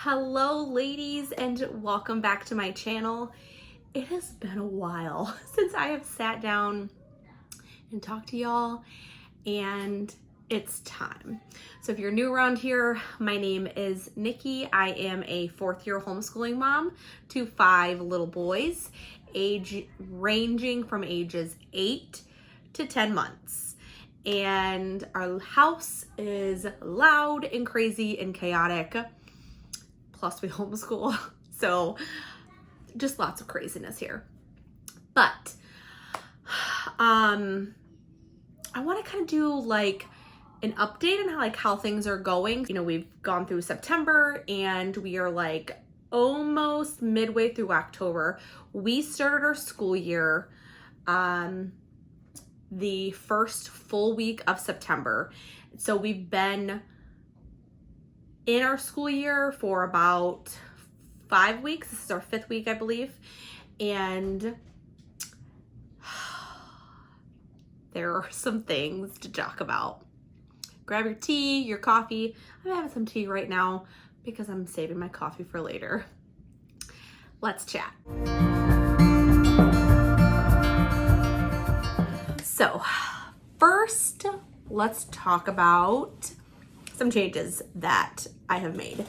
Hello ladies, and welcome back to my channel. It has been a while since I have sat down and talked to y'all, and it's time. So if you're new around here, my name is Nikki. I am a fourth-year homeschooling mom to 5 little boys, age ranging from ages 8 to 10 months. And our house is loud and crazy and chaotic. Plus we homeschool, so just lots of craziness here. But I want to kind of do like an update on how things are going. You know, we've gone through September and we are like almost midway through October. We started our school year the first full week of September. So we've been in our school year for about 5 weeks. This is our 5th week, I believe. And there are some things to talk about. Grab your tea, your coffee. I'm having some tea right now because I'm saving my coffee for later. Let's chat. So first, let's talk about some changes that I have made.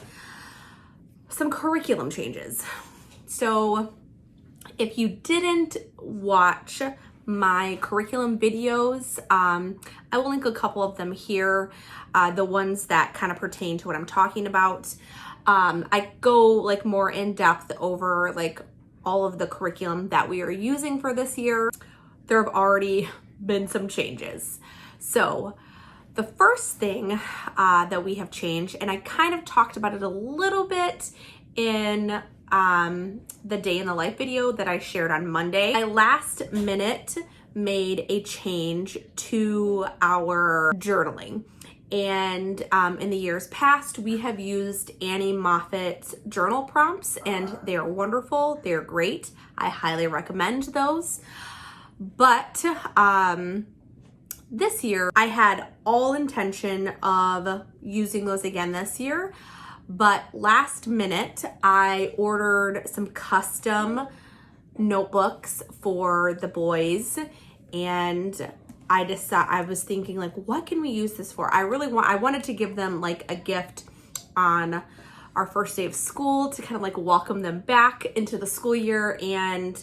Some curriculum changes. So if you didn't watch my curriculum videos, I will link a couple of them here, the ones that kind of pertain to what I'm talking about. I go like more in depth over like all of the curriculum that we are using for this year. There have already been some changes. So the first thing that we have changed, and I kind of talked about it a little bit in the day in the life video that I shared on Monday. I last minute made a change to our journaling. And in the years past, we have used Annie Moffat's journal prompts, and they are wonderful. They're great. I highly recommend those. But this year, I had all intention of using those again this year, but last minute, I ordered some custom notebooks for the boys, and I was thinking like, what can we use this for? I wanted to give them like a gift on our first day of school to kind of like welcome them back into the school year, and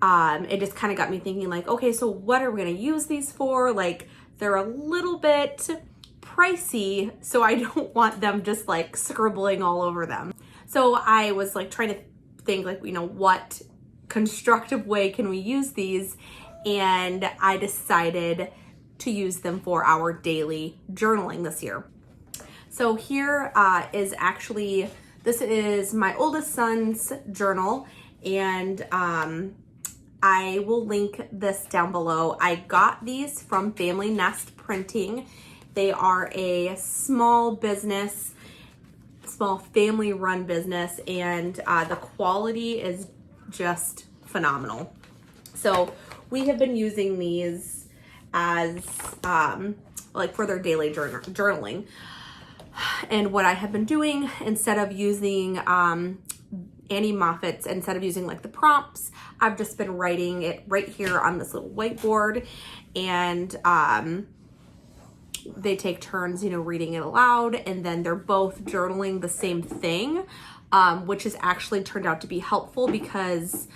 it just kind of got me thinking like, okay, so what are we going to use these for? Like, they're a little bit pricey, so I don't want them just like scribbling all over them. So I was like trying to think like, you know, what constructive way can we use these? And I decided to use them for our daily journaling this year. So here is actually, this is my oldest son's journal, and I will link this down below. I got these from Family Nest Printing. They are a small business, small family run business, and the quality is just phenomenal. So we have been using these as like for their daily journaling. And what I have been doing, instead of using Annie Moffat's, instead of using like the prompts, I've just been writing it right here on this little whiteboard, and they take turns, you know, reading it aloud, and then they're both journaling the same thing, which has actually turned out to be helpful because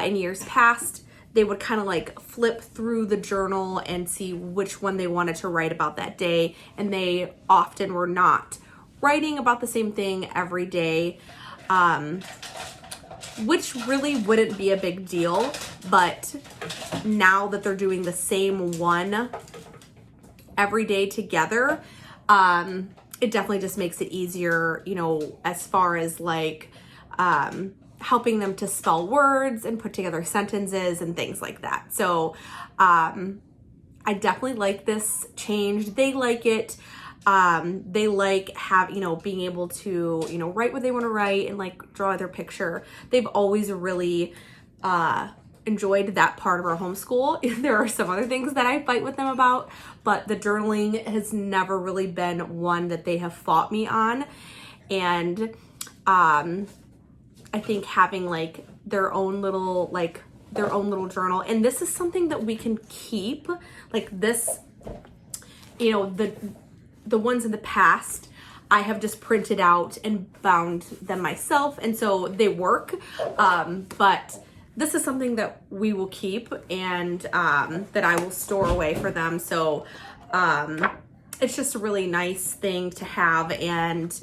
in years past, they would kind of like flip through the journal and see which one they wanted to write about that day, and they often were not writing about the same thing every day. Which really wouldn't be a big deal, but now that they're doing the same one every day together, it definitely just makes it easier, you know, as far as like helping them to spell words and put together sentences and things like that. So I definitely like this change. They like it. They like being able to, you know, write what they want to write and like draw their picture. They've always really enjoyed that part of our homeschool. There are some other things that I fight with them about, but the journaling has never really been one that they have fought me on. And I think having like their own little journal. And this is something that we can keep, like this, you know, the ones in the past, I have just printed out and bound them myself, and so they work. But this is something that we will keep and that I will store away for them. So it's just a really nice thing to have, and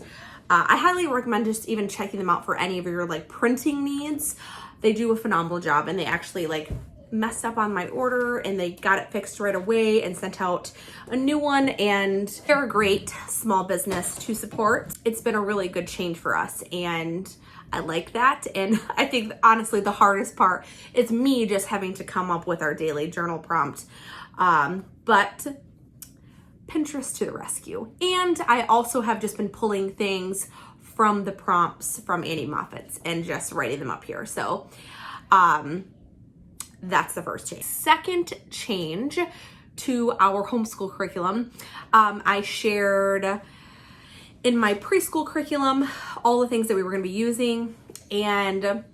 I highly recommend just even checking them out for any of your like printing needs. They do a phenomenal job, and they actually like messed up on my order and they got it fixed right away and sent out a new one, and they're a great small business to support. It's been a really good change for us, and I like that. And I think honestly the hardest part is me just having to come up with our daily journal prompt, but Pinterest to the rescue. And I also have just been pulling things from the prompts from Annie Moffat's and just writing them up here. So that's the first change. Second change to our homeschool curriculum, I shared in my preschool curriculum all the things that we were going to be using, and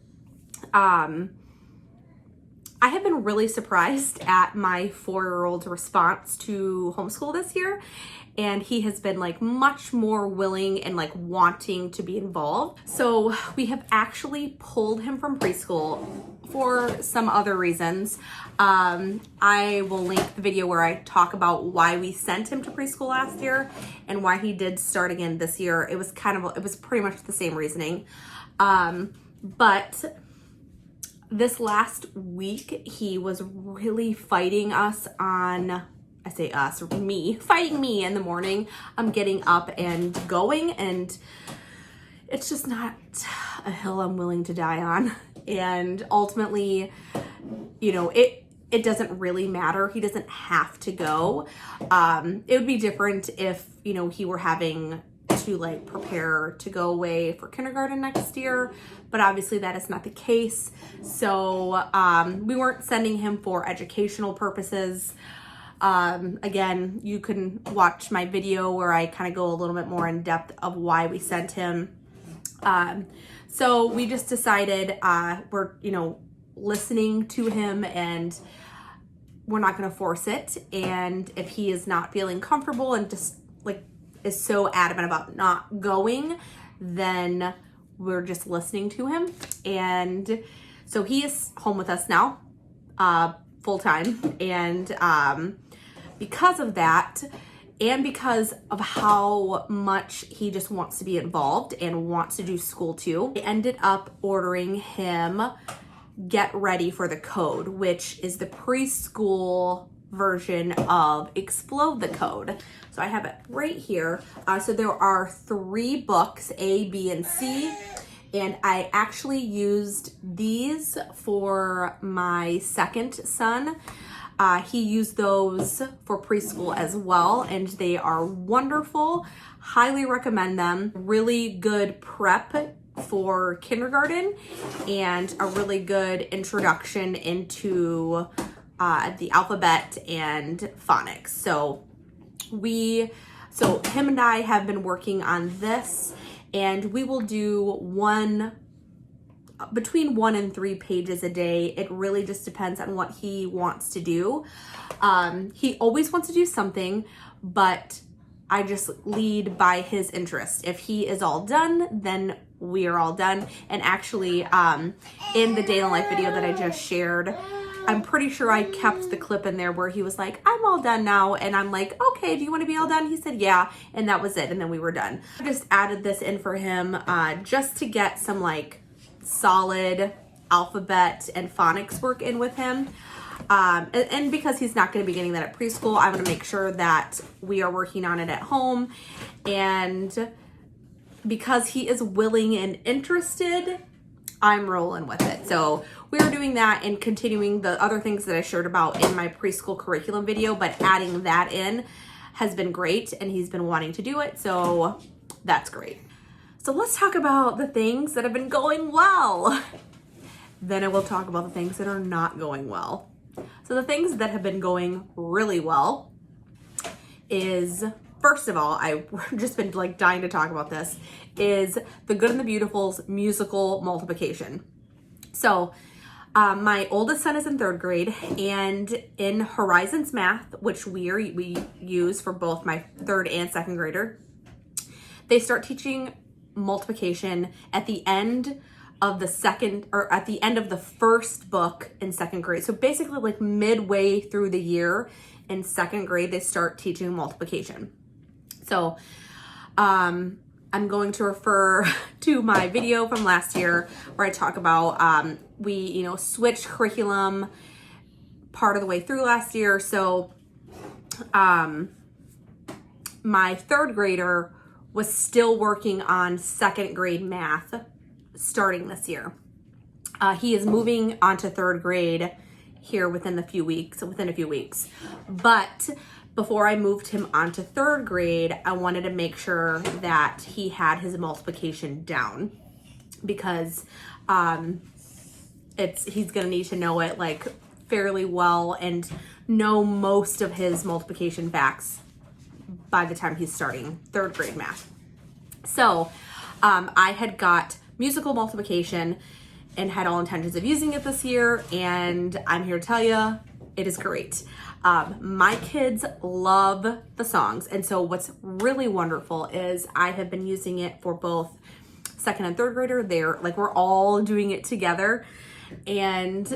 I have been really surprised at my 4-year-old's response to homeschool this year, and he has been like much more willing and like wanting to be involved. So we have actually pulled him from preschool for some other reasons. I will link the video where I talk about why we sent him to preschool last year and why he did start again this year. It was pretty much the same reasoning. But this last week, he was really fighting us on, I say us, fighting me in the morning. I'm getting up and going, and it's just not a hill I'm willing to die on. And ultimately, you know, it doesn't really matter. He doesn't have to go. It would be different if, you know, he were having to like prepare to go away for kindergarten next year, but obviously that is not the case. So we weren't sending him for educational purposes. Again, you can watch my video where I kind of go a little bit more in depth of why we sent him. So we just decided we're, you know, listening to him, and we're not going to force it. And if he is not feeling comfortable and just like is so adamant about not going, then we're just listening to him. And so he is home with us now, full time. And because of that, and because of how much he just wants to be involved and wants to do school too, I ended up ordering him Get Ready for the Code, which is the preschool version of Explode the Code. So I have it right here. So there are 3 books, A, B, and C. And I actually used these for my second son. He used those for preschool as well, and they are wonderful. Highly recommend them. Really good prep for kindergarten and a really good introduction into the alphabet and phonics. So him and I have been working on this, and we will do between 1 and 3 pages a day. It really just depends on what he wants to do. He always wants to do something, but I just lead by his interest. If he is all done, then we are all done. And actually, in the day in the life video that I just shared, I'm pretty sure I kept the clip in there where he was like, I'm all done now. And I'm like, okay, do you want to be all done? He said, yeah. And that was it. And then we were done. I just added this in for him just to get some like solid alphabet and phonics work in with him. And because he's not going to be getting that at preschool, I want to make sure that we are working on it at home. And because he is willing and interested, I'm rolling with it. So we are doing that and continuing the other things that I shared about in my preschool curriculum video, but adding that in has been great, and he's been wanting to do it. So that's great. So let's talk about the things that have been going well. Then I will talk about the things that are not going well. So the things that have been going really well is first of all, I've just been like dying to talk about this, is The Good and the Beautiful's musical multiplication. So my oldest son is in 3rd grade, and in Horizons Math, which we use for both my 3rd and 2nd grader, they start teaching multiplication at the end of the first book in 2nd grade. So basically like midway through the year in 2nd grade, they start teaching multiplication. So I'm going to refer to my video from last year where I talk about we switched curriculum part of the way through last year. So my 3rd grader was still working on 2nd grade math starting this year. He is moving on to 3rd grade here within a few weeks. But before I moved him on to 3rd grade, I wanted to make sure that he had his multiplication down, because he's gonna need to know it like fairly well and know most of his multiplication facts by the time he's starting 3rd grade math. So I had got musical multiplication and had all intentions of using it this year, and I'm here to tell you, it is great. My kids love the songs, and so what's really wonderful is I have been using it for both 2nd and 3rd grader. We're all doing it together, and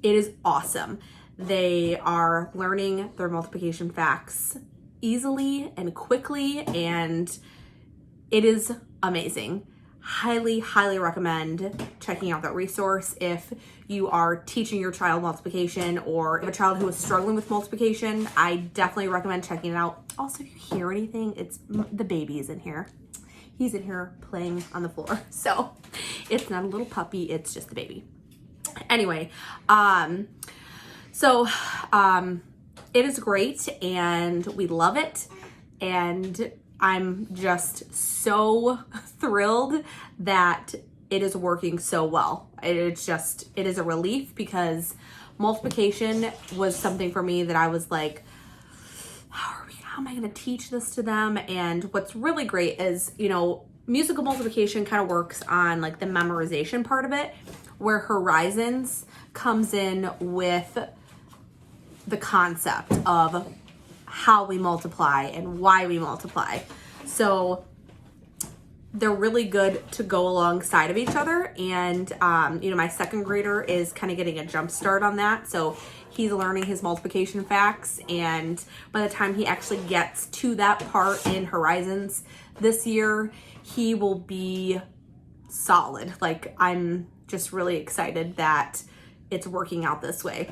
it is awesome. They are learning their multiplication facts easily and quickly, and it is amazing. Highly, highly recommend checking out that resource if you are teaching your child multiplication, or if a child who is struggling with multiplication. I definitely recommend checking it out. Also, if you hear anything, it's the baby is in here. He's in here playing on the floor. So it's not a little puppy, it's just the baby. Anyway, it is great and we love it, and I'm just so thrilled that it is working so well. It is a relief, because multiplication was something for me that I was like, how am I going to teach this to them? And what's really great is, musical multiplication kind of works on like the memorization part of it, where Horizons comes in with the concept of how we multiply and why we multiply. So they're really good to go alongside of each other. And, my 2nd grader is kind of getting a jump start on that. So he's learning his multiplication facts. And by the time he actually gets to that part in Horizons this year, he will be solid. Like, I'm just really excited that it's working out this way.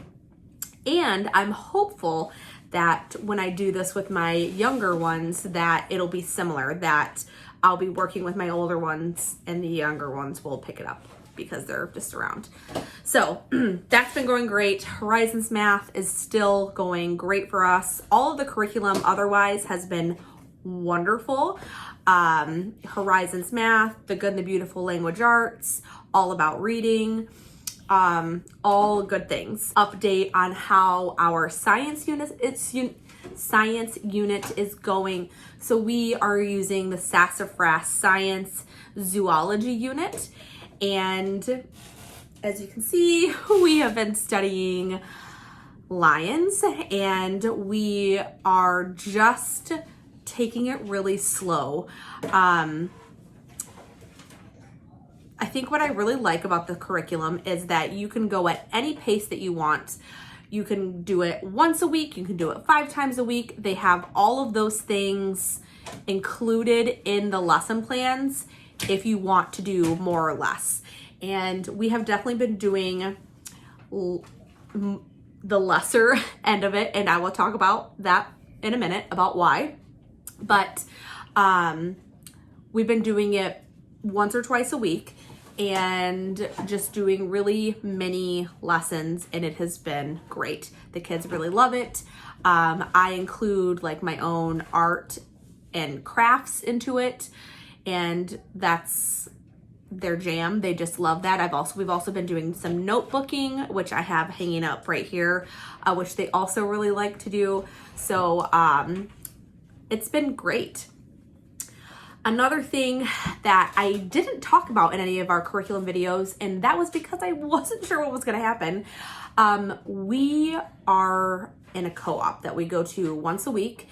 And I'm hopeful that when I do this with my younger ones, that it'll be similar, that I'll be working with my older ones and the younger ones will pick it up because they're just around. So that's been going great. Horizons Math is still going great for us. All of the curriculum otherwise has been wonderful. Horizons Math, The Good and the Beautiful Language Arts, All About Reading, all good things. Update on how our science unit is going. So we are using the Sassafras Science Zoology unit, and as you can see, we have been studying lions, and we are just taking it really slow. I think what I really like about the curriculum is that you can go at any pace that you want. You can do it once a week, you can do it 5 times a week. They have all of those things included in the lesson plans if you want to do more or less. And we have definitely been doing the lesser end of it, and I will talk about that in a minute, about why. But we've been doing it once or twice a week and just doing really mini lessons, and it has been great. The kids really love it. I include like my own art and crafts into it, and that's their jam. They just love that. We've also been doing some notebooking, which I have hanging up right here, which they also really like to do. So it's been great. Another thing that I didn't talk about in any of our curriculum videos, and that was because I wasn't sure what was going to happen. We are in a co-op that we go to once a week,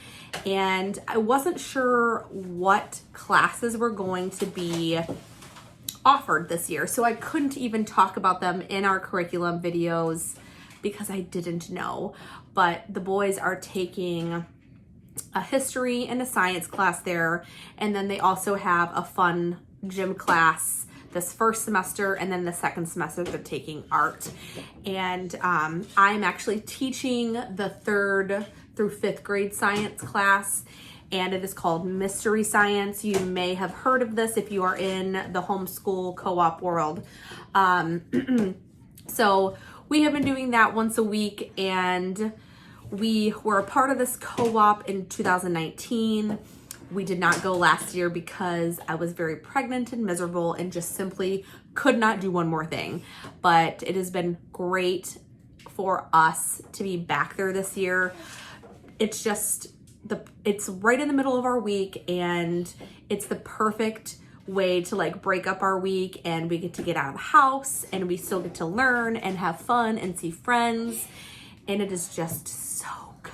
and I wasn't sure what classes were going to be offered this year. So I couldn't even talk about them in our curriculum videos because I didn't know. But the boys are taking a history and a science class there, and then they also have a fun gym class this first semester, and then the second semester they're taking art. And I'm actually teaching the 3rd through 5th grade science class, and it is called Mystery Science. You may have heard of this if you are in the homeschool co-op world. So we have been doing that once a week, and we were a part of this co-op in 2019. We did not go last year because I was very pregnant and miserable and just simply could not do one more thing. But it has been great for us to be back there this year. It's just it's right in the middle of our week, and it's the perfect way to like break up our week, and we get to get out of the house and we still get to learn and have fun and see friends, and it is just so good.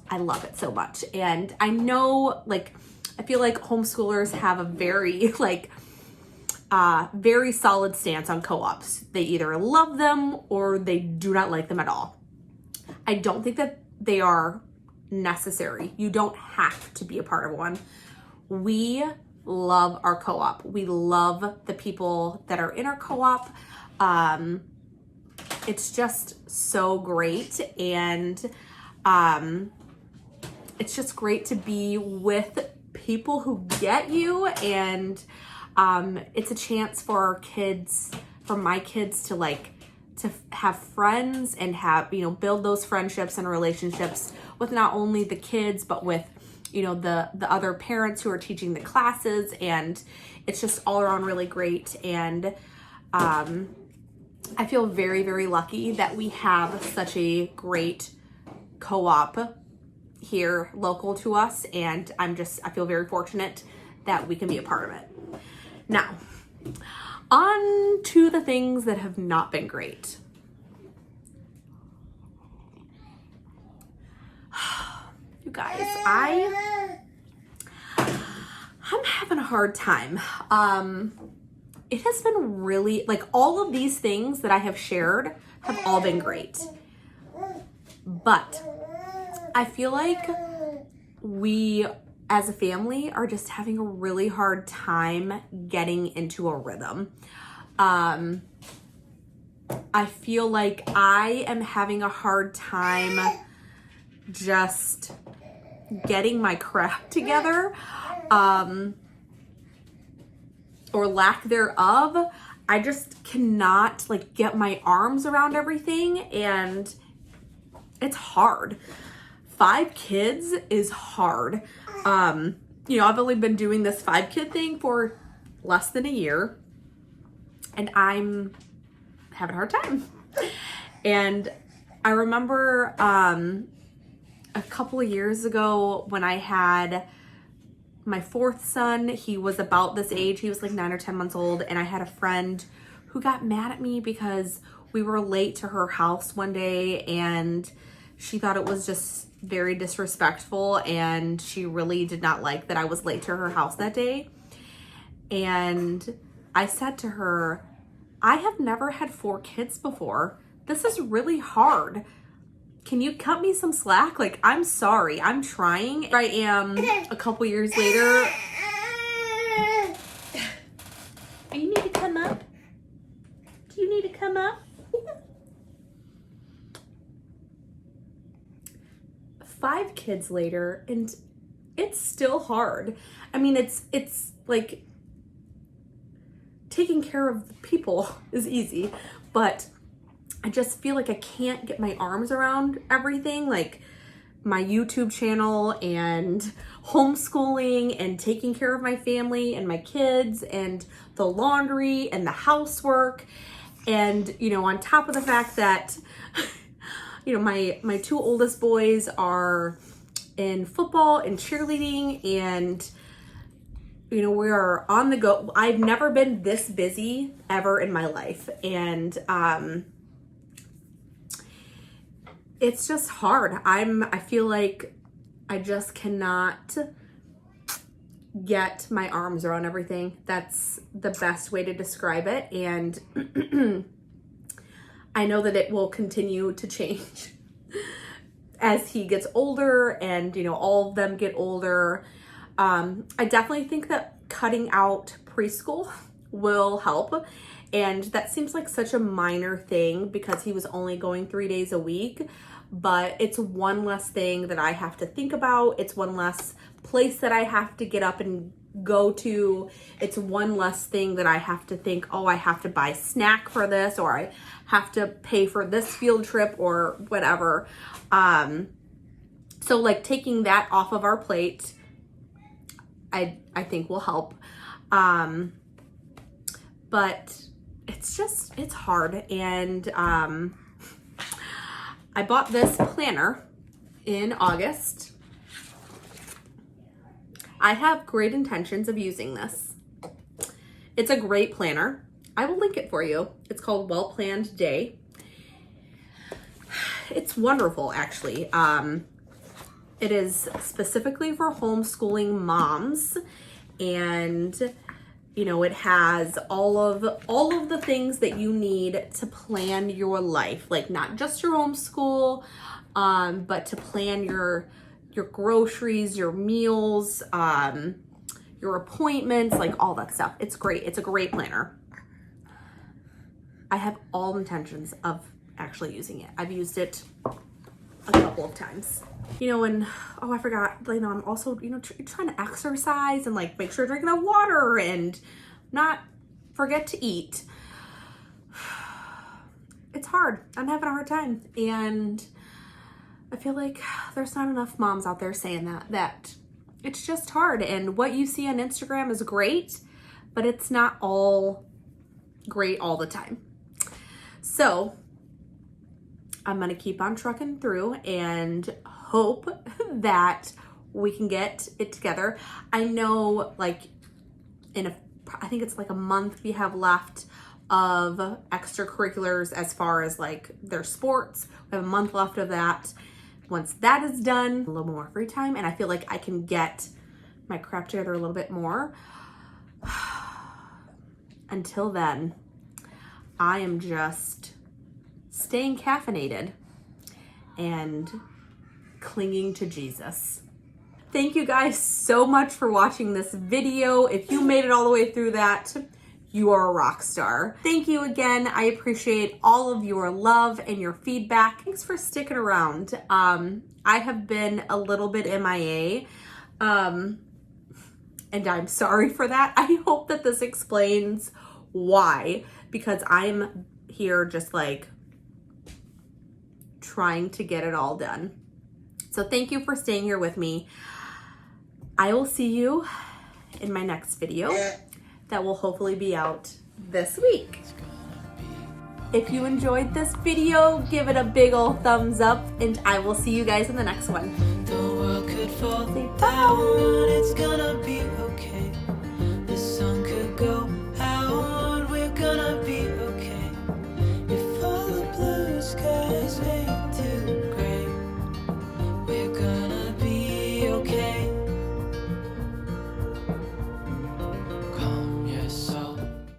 I love it so much. And I know, like, I feel like homeschoolers have a very very solid stance on co-ops. They either love them or they do not like them at all. I don't think that they are necessary. You don't have to be a part of one. We love our co-op. We love the people that are in our co-op. It's just so great, and it's just great to be with people who get you, and it's a chance for my kids to have friends and have, build those friendships and relationships with not only the kids, but with, the other parents who are teaching the classes. And it's just all around really great. And I feel very, very lucky that we have such a great co-op here local to us, and I feel very fortunate that we can be a part of it. Now, on to the things that have not been great. You guys, I'm having a hard time. It has been really, all of these things that I have shared have all been great. But I feel like we as a family are just having a really hard time getting into a rhythm. I feel like I am having a hard time just getting my crap together, or lack thereof. I just cannot get my arms around everything, and it's hard. 5 kids is hard. I've only been doing this 5-kid thing for less than a year, and I'm having a hard time. And I remember a couple of years ago when I had my 4th son. He was about this age. He was 9 or 10 months old, and I had a friend who got mad at me because we were late to her house one day, and she thought it was just very disrespectful, and she really did not like that I was late to her house that day. And I said to her, I have never had 4 kids before. This is really hard. Can you cut me some slack? I'm sorry, I'm trying. I am a couple years later. You need to come up? Do you need to come up? 5 kids later, and it's still hard. I mean, it's taking care of the people is easy, but I just feel like I can't get my arms around everything, my YouTube channel and homeschooling and taking care of my family and my kids and the laundry and the housework. And, on top of the fact that, my 2 oldest boys are in football and cheerleading, and you know, we are on the go. I've never been this busy ever in my life, and it's just hard. I feel like I just cannot get my arms around everything. That's the best way to describe it, and I know that it will continue to change as he gets older, and you know, all of them get older. I definitely think that cutting out preschool will help, and that seems like such a minor thing because he was only going 3 days a week, but it's one less thing that I have to think about. It's one less place that I have to get up and go to. It's one less thing that I have to think, oh, I have to buy a snack for this, or I have to pay for this field trip or whatever. So like taking that off of our plate, I think will help. But it's hard. And I bought this planner in August. I have great intentions of using this. It's a great planner. I will link it for you. It's called Well Planned Day. It's wonderful, actually. It is specifically for homeschooling moms, and you know, it has all of the things that you need to plan your life, like not just your homeschool, but to plan your groceries, your meals, your appointments, like all that stuff. It's great. It's a great planner. I have all intentions of actually using it. I've used it a couple of times. You know, and oh, I forgot, you know, I'm also, you know, trying to exercise and like make sure I'm drinking enough water and not forget to eat. It's hard. I'm having a hard time, and I feel like there's not enough moms out there saying that it's just hard, and what you see on Instagram is great, but it's not all great all the time. So I'm gonna keep on trucking through and hope that we can get it together. I know, like, I think it's like a month we have left of extracurriculars as far as like their sports. We have a month left of that. Once that is done, a little more free time, and I feel like I can get my crap together a little bit more. Until then, I am just staying caffeinated and clinging to Jesus. Thank you guys so much for watching this video. If you made it all the way through that, you are a rock star. Thank you again. I appreciate all of your love and your feedback. Thanks for sticking around. I have been a little bit MIA, and I'm sorry for that. I hope that this explains why, because I'm here just like trying to get it all done. So thank you for staying here with me. I will see you in my next video that will hopefully be out this week. If you enjoyed this video, give it a big old thumbs up, and I will see you guys in the next one. Say bye.